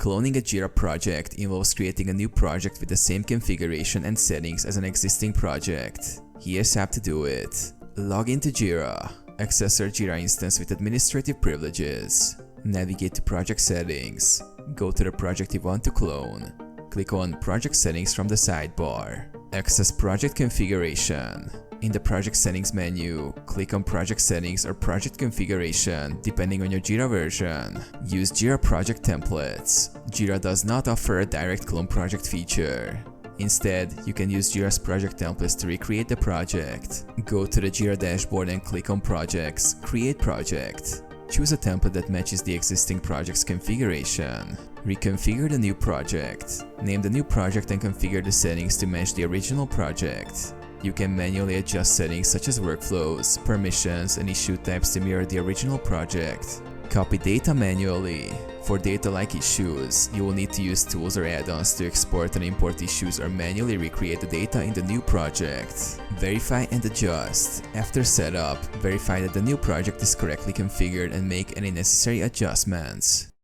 Cloning a Jira project involves creating a new project with the same configuration and settings as an existing project. Here's how to do it. Log into Jira. Access your Jira instance with administrative privileges. Navigate to Project Settings. Go to the project you want to clone. Click on Project Settings from the sidebar. Access Project Configuration. In the Project Settings menu, click on Project Settings or Project Configuration, depending on your Jira version. Use Jira project templates. Jira does not offer a direct clone project feature. Instead, you can use Jira's project templates to recreate the project. Go to the Jira dashboard and click on Projects, Create Project. Choose a template that matches the existing project's configuration. Reconfigure the new project. Name the new project and configure the settings to match the original project. You can manually adjust settings such as workflows, permissions, and issue types to mirror the original project. Copy data manually. For data like issues, you will need to use tools or add-ons to export and import issues or manually recreate the data in the new project. Verify and adjust. After setup, verify that the new project is correctly configured and make any necessary adjustments.